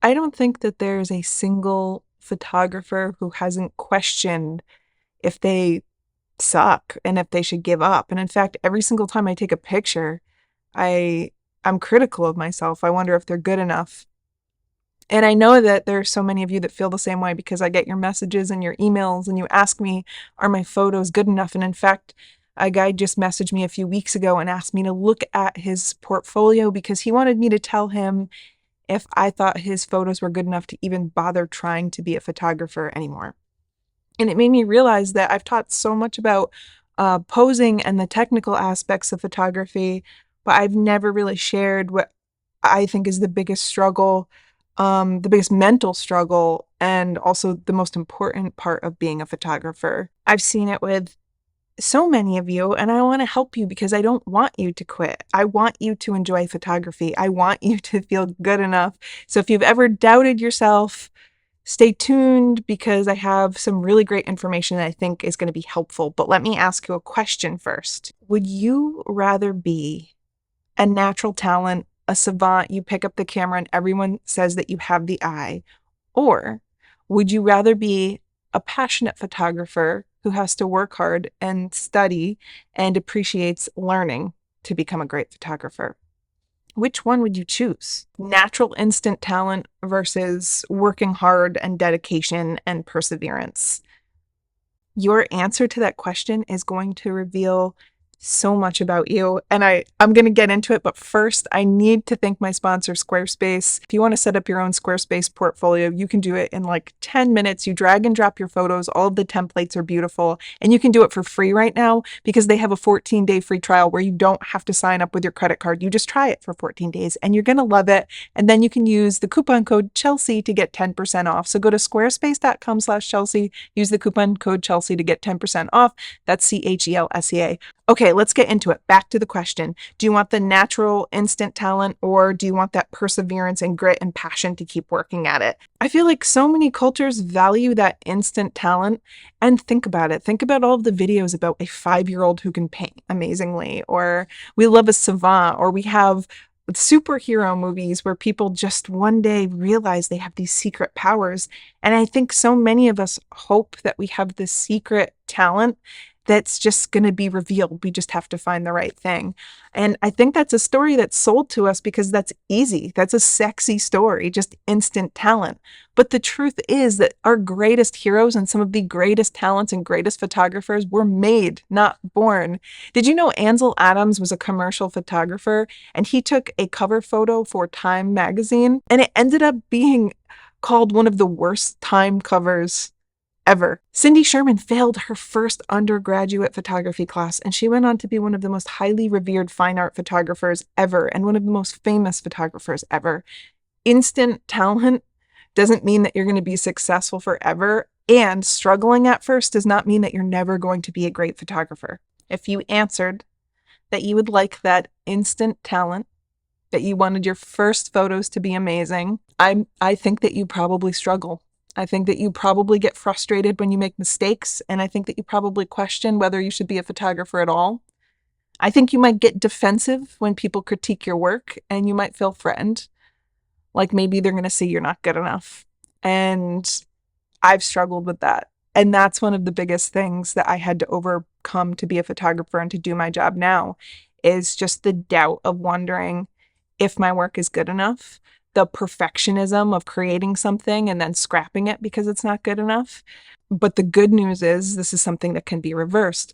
I don't think that there's a single photographer who hasn't questioned if they suck and if they should give up. And in fact, every single time I take a picture, I I'm critical of myself. I wonder if they're good enough. And I know that there are so many of you that feel the same way because I get your messages and your emails and you ask me, are my photos good enough? And in fact, a guy just messaged me a few weeks ago and asked me to look at his portfolio because he wanted me to tell him if I thought his photos were good enough to even bother trying to be a photographer anymore. And it made me realize that I've taught so much about posing and the technical aspects of photography, but I've never really shared what I think is the biggest struggle, the biggest mental struggle, and also the most important part of being a photographer. I've seen it with so many of you, and I want to help you because I don't want you to quit. I want you to enjoy photography. I want you to feel good enough. So if you've ever doubted yourself, stay tuned because I have some really great information that I think is going to be helpful. But let me ask you a question first. Would you rather be a natural talent, a savant, you pick up the camera and everyone says that you have the eye? Or would you rather be a passionate photographer who has to work hard and study and appreciates learning to become a great photographer? Which one would you choose? Natural instant talent versus working hard and dedication and perseverance. Your answer to that question is going to reveal so much about you. And I'm going to get into it, but first I need to thank my sponsor, Squarespace. If you want to set up your own Squarespace portfolio, you can do it in like 10 minutes. You drag and drop your photos. All of the templates are beautiful. And you can do it for free right now because they have a 14-day free trial where you don't have to sign up with your credit card. You just try it for 14 days and you're going to love it. And then you can use the coupon code Chelsea to get 10% off. So go to squarespace.com/Chelsea, use the coupon code Chelsea to get 10% off. That's CHELSEA. Okay, let's get into it. Back to the question. Do you want the natural instant talent or do you want that perseverance and grit and passion to keep working at it? I feel like so many cultures value that instant talent. And think about it. Think about all of the videos about a 5-year-old who can paint amazingly, or we love a savant, or we have superhero movies where people just one day realize they have these secret powers. And I think so many of us hope that we have this secret talent that's just going to be revealed. We just have to find the right thing. And I think that's a story that's sold to us because that's easy. That's a sexy story, just instant talent. But the truth is that our greatest heroes and some of the greatest talents and greatest photographers were made, not born. Did you know Ansel Adams was a commercial photographer and he took a cover photo for Time magazine and it ended up being called one of the worst Time covers ever. Cindy Sherman failed her first undergraduate photography class, and she went on to be one of the most highly revered fine art photographers ever and one of the most famous photographers ever. Instant talent doesn't mean that you're going to be successful forever, and struggling at first does not mean that you're never going to be a great photographer. If you answered that you would like that instant talent, that you wanted your first photos to be amazing, I think that you probably struggle. I think that you probably get frustrated when you make mistakes, and I think that you probably question whether you should be a photographer at all. I think you might get defensive when people critique your work, and you might feel threatened. Like maybe they're going to say you're not good enough. And I've struggled with that. And that's one of the biggest things that I had to overcome to be a photographer and to do my job now is just the doubt of wondering if my work is good enough, the perfectionism of creating something and then scrapping it because it's not good enough. But the good news is this is something that can be reversed.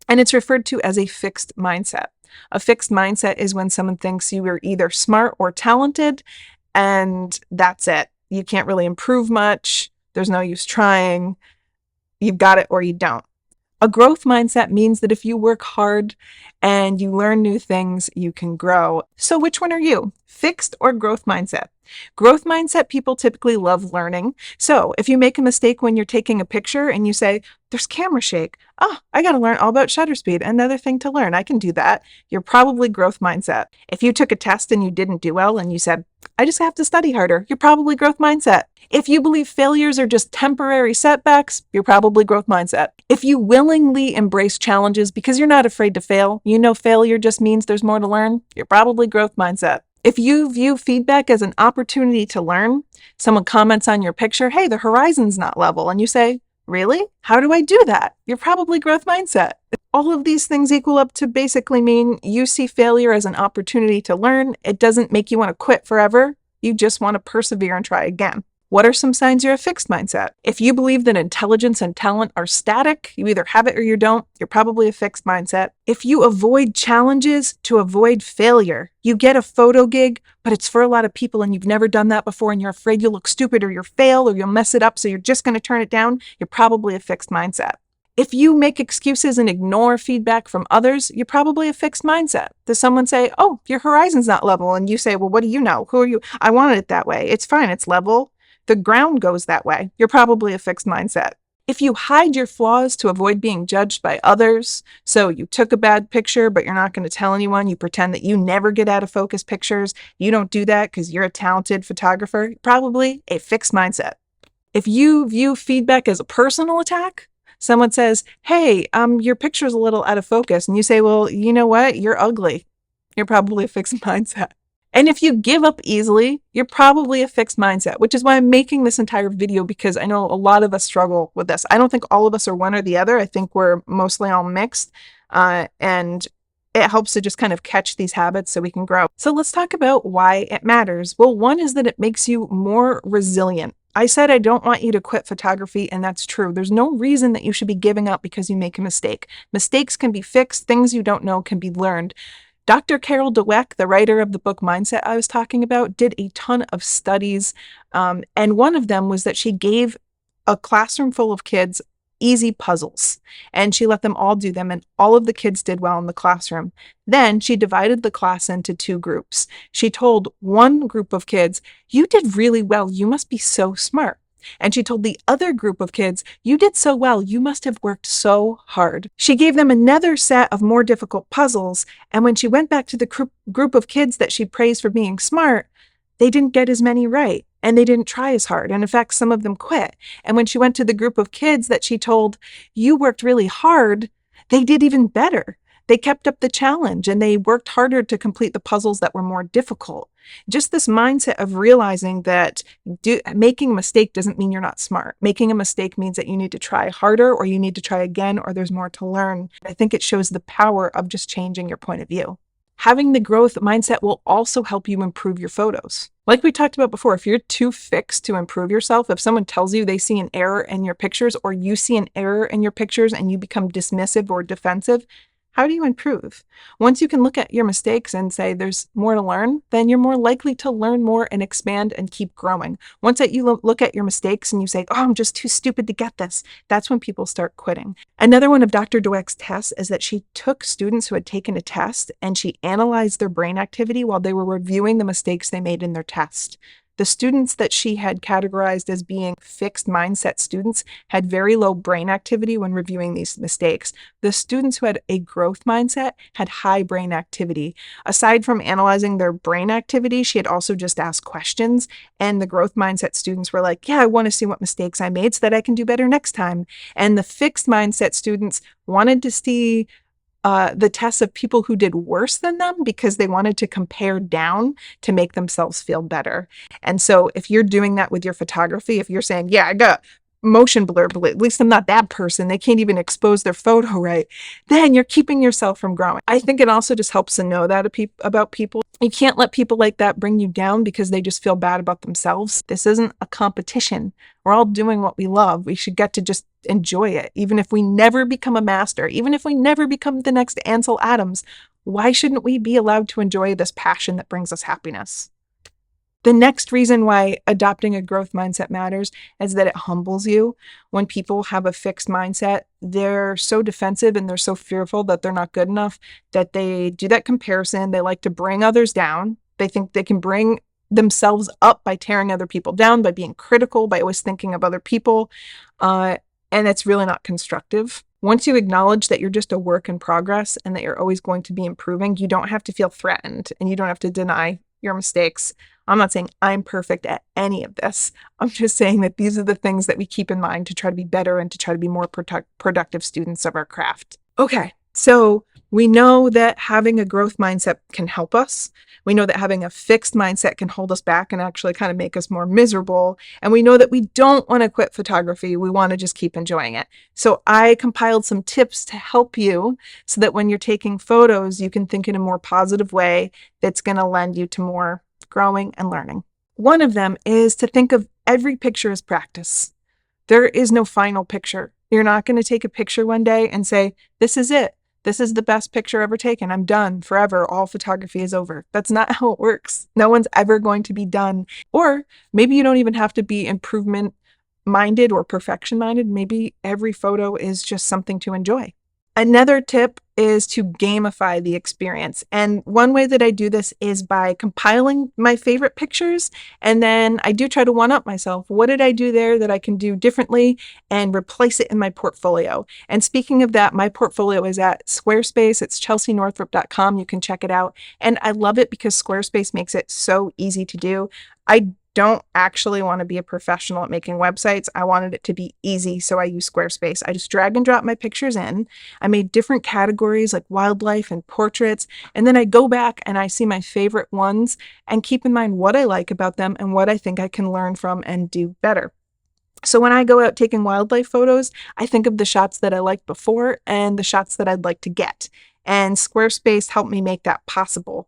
And it's referred to as a fixed mindset. A fixed mindset is when someone thinks you are either smart or talented, and that's it. You can't really improve much. There's no use trying. You've got it or you don't. A growth mindset means that if you work hard and you learn new things, you can grow. So which one are you? Fixed or growth mindset? Growth mindset people typically love learning. So if you make a mistake when you're taking a picture and you say, there's camera shake. Oh, I got to learn all about shutter speed. Another thing to learn. I can do that. You're probably growth mindset. If you took a test and you didn't do well and you said, I just have to study harder, you're probably growth mindset. If you believe failures are just temporary setbacks, you're probably growth mindset. If you willingly embrace challenges because you're not afraid to fail, you know failure just means there's more to learn, you're probably growth mindset. If you view feedback as an opportunity to learn, someone comments on your picture, hey, the horizon's not level, and you say, really? How do I do that? You're probably growth mindset. All of these things equal up to basically mean you see failure as an opportunity to learn. It doesn't make you want to quit forever. You just want to persevere and try again. What are some signs you're a fixed mindset? If you believe that intelligence and talent are static, you either have it or you don't, you're probably a fixed mindset. If you avoid challenges to avoid failure, you get a photo gig, but it's for a lot of people and you've never done that before and you're afraid you'll look stupid or you'll fail or you'll mess it up, so you're just going to turn it down, you're probably a fixed mindset. If you make excuses and ignore feedback from others, you're probably a fixed mindset. Does someone say, oh, your horizon's not level? And you say, well, what do you know? Who are you? I wanted it that way. It's fine. It's level. The ground goes that way. You're probably a fixed mindset. If you hide your flaws to avoid being judged by others, so you took a bad picture, but you're not going to tell anyone, you pretend that you never get out of focus pictures, you don't do that because you're a talented photographer, probably a fixed mindset. If you view feedback as a personal attack, someone says, hey, your picture's a little out of focus, and you say, well, you know what? You're ugly. You're probably a fixed mindset. And if you give up easily, you're probably a fixed mindset, which is why I'm making this entire video, because I know a lot of us struggle with this. I don't think all of us are one or the other. I think we're mostly all mixed. And it helps to just kind of catch these habits so we can grow. So let's talk about why it matters. Well, one is that it makes you more resilient. I said I don't want you to quit photography, and that's true. There's no reason that you should be giving up because you make a mistake. Mistakes can be fixed. Things you don't know can be learned. Dr.Carol Dweck, the writer of the book Mindset I was talking about, did a ton of studies. And one of them was that she gave a classroom full of kids easy puzzles, and she let them all do them, and all of the kids did well in the classroom. Then she divided the class into two groups. She told one group of kids, you did really well, you must be so smart. And she told the other group of kids, you did so well, you must have worked so hard. She gave them another set of more difficult puzzles, and when she went back to the group of kids that she praised for being smart, they didn't get as many right, and they didn't try as hard. And in fact, some of them quit. And when she went to the group of kids that she told, you worked really hard, they did even better. They kept up the challenge and they worked harder to complete the puzzles that were more difficult. Just this mindset of realizing that making a mistake doesn't mean you're not smart. Making a mistake means that you need to try harder, or you need to try again, or there's more to learn. I think it shows the power of just changing your point of view. Having the growth mindset will also help you improve your photos. Like we talked about before, if you're too fixed to improve yourself, if someone tells you they see an error in your pictures, or you see an error in your pictures and you become dismissive or defensive, how do you improve? Once you can look at your mistakes and say there's more to learn, then you're more likely to learn more and expand and keep growing. Once that you look at your mistakes and you say, oh, I'm just too stupid to get this, that's when people start quitting. Another one of Dr. Dweck's tests is that she took students who had taken a test and she analyzed their brain activity while they were reviewing the mistakes they made in their test. The students that she had categorized as being fixed mindset students had very low brain activity when reviewing these mistakes. The students who had a growth mindset had high brain activity. Aside from analyzing their brain activity, she had also just asked questions, and the growth mindset students were like, yeah, I want to see what mistakes I made so that I can do better next time. And the fixed mindset students wanted to see the tests of people who did worse than them because they wanted to compare down to make themselves feel better. And so if you're doing that with your photography, if you're saying, yeah, I got motion blur, but at least I'm not that person, they can't even expose their photo right, then you're keeping yourself from growing. I think it also just helps to know that about people. You can't let people like that bring you down because they just feel bad about themselves. This isn't a competition. We're all doing what we love. We should get to just enjoy it. Even if we never become a master, even if we never become the next Ansel Adams, why shouldn't we be allowed to enjoy this passion that brings us happiness? The next reason why adopting a growth mindset matters is that it humbles you. When people have a fixed mindset, they're so defensive and they're so fearful that they're not good enough that they do that comparison. They like to bring others down. They think they can bring themselves up by tearing other people down, by being critical, by always thinking of other people. And it's really not constructive. Once you acknowledge that you're just a work in progress and that you're always going to be improving, you don't have to feel threatened and you don't have to deny your mistakes. I'm not saying I'm perfect at any of this. I'm just saying that these are the things that we keep in mind to try to be better and to try to be more productive students of our craft. Okay, so We know that having a growth mindset can help us. We know that having a fixed mindset can hold us back and actually kind of make us more miserable. And we know that we don't want to quit photography. We want to just keep enjoying it. So I compiled some tips to help you so that when you're taking photos, you can think in a more positive way that's going to lend you to more growing and learning. One of them is to think of every picture as practice. There is no final picture. You're not going to take a picture one day and say, this is it. This is the best picture ever taken. I'm done forever. All photography is over. That's not how it works. No one's ever going to be done. Or maybe you don't even have to be improvement minded or perfection minded. Maybe every photo is just something to enjoy. Another tip is to gamify the experience. And one way that I do this is by compiling my favorite pictures. And then I do try to one up myself. What did I do there that I can do differently and replace it in my portfolio? And speaking of that, my portfolio is at Squarespace. It's chelseanorthrup.com. You can check it out. And I love it because Squarespace makes it so easy to do. I don't actually want to be a professional at making websites. I wanted it to be easy, so I use Squarespace. I just drag and drop my pictures in. I made different categories like wildlife and portraits, and then I go back and I see my favorite ones and keep in mind what I like about them and what I think I can learn from and do better. So when I go out taking wildlife photos, I think of the shots that I liked before and the shots that I'd like to get. And Squarespace helped me make that possible.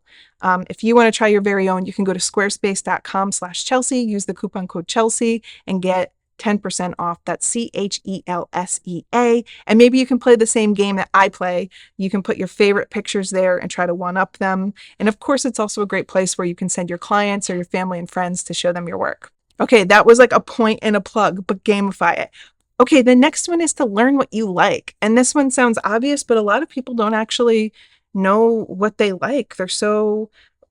If you want to try your very own, you can go to squarespace.com/Chelsea, use the coupon code Chelsea, and get 10% off. That's CHELSEA. And maybe you can play the same game that I play. You can put your favorite pictures there and try to one up them. And of course, it's also a great place where you can send your clients or your family and friends to show them your work. Okay, that was like a point and a plug, but gamify it. Okay, the next one is to learn what you like. And this one sounds obvious, but a lot of people don't actually know what they like. They're so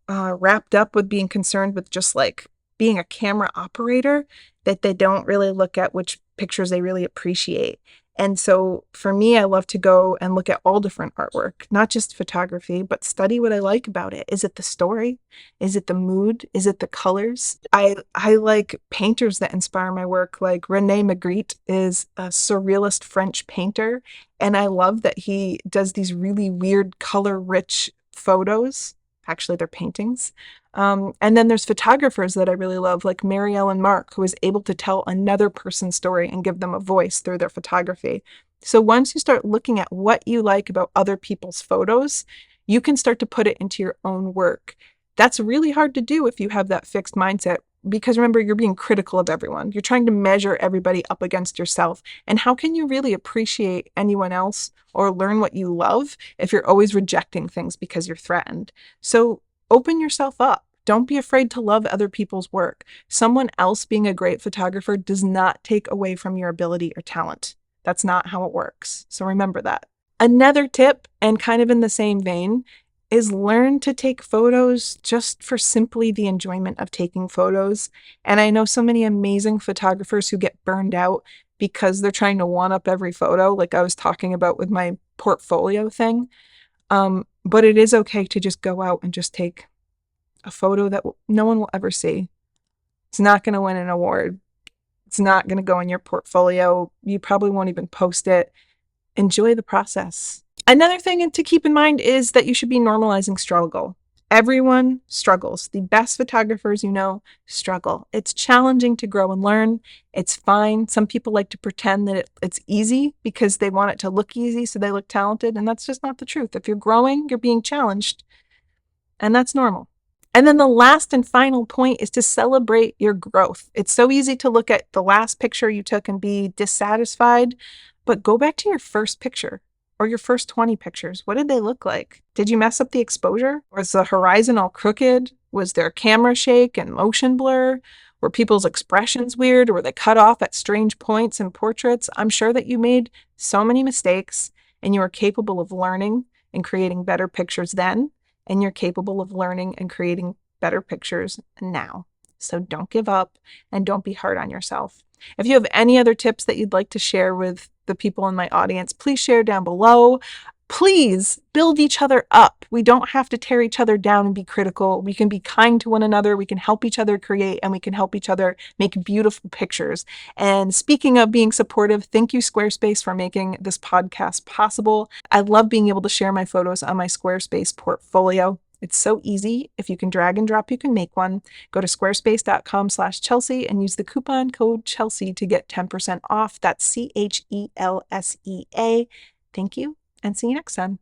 wrapped up with being concerned with just like being a camera operator that they don't really look at which pictures they really appreciate. And so for me, I love to go and look at all different artwork, not just photography, but study what I like about it. Is it the story? Is it the mood? Is it the colors? I like painters that inspire my work. Like René Magritte is a surrealist French painter, and I love that he does these really weird color-rich photos. Actually, they're paintings. And then there's photographers that I really love, like Mary Ellen Mark, who is able to tell another person's story and give them a voice through their photography. So once you start looking at what you like about other people's photos, you can start to put it into your own work. That's really hard to do if you have that fixed mindset, because remember, you're being critical of everyone. You're trying to measure everybody up against yourself. And how can you really appreciate anyone else or learn what you love if you're always rejecting things because you're threatened? So open yourself up. Don't be afraid to love other people's work. Someone else being a great photographer does not take away from your ability or talent. That's not how it works. So remember that. Another tip, and kind of in the same vein, is learn to take photos just for simply the enjoyment of taking photos. And I know so many amazing photographers who get burned out because they're trying to one up every photo, like I was talking about with my portfolio thing. But it is okay to just go out and just take a photo that no one will ever see. It's not going to win an award. It's not going to go in your portfolio. You probably won't even post it. Enjoy the process. Another thing to keep in mind is that you should be normalizing struggle. Everyone struggles. The best photographers you know struggle. It's challenging to grow and learn. It's fine. Some people like to pretend that it's easy because they want it to look easy so they look talented, and that's just not the truth. If you're growing, you're being challenged, and that's normal. And then the last and final point is to celebrate your growth. It's so easy to look at the last picture you took and be dissatisfied, but go back to your first picture or your first 20 pictures. What did they look like? Did you mess up the exposure? Was the horizon all crooked? Was there camera shake and motion blur? Were people's expressions weird? Or were they cut off at strange points in portraits? I'm sure that you made so many mistakes, and you are capable of learning and creating better pictures then. And you're capable of learning and creating better pictures now. So don't give up and don't be hard on yourself. If you have any other tips that you'd like to share with the people in my audience, please share down below. Please build each other up. We don't have to tear each other down and be critical. We can be kind to one another. We can help each other create, and we can help each other make beautiful pictures. And speaking of being supportive, thank you, Squarespace, for making this podcast possible. I love being able to share my photos on my Squarespace portfolio. It's so easy. If you can drag and drop, you can make one. Go to squarespace.com/Chelsea and use the coupon code Chelsea to get 10% off. That's CHELSEA. Thank you, and see you next time.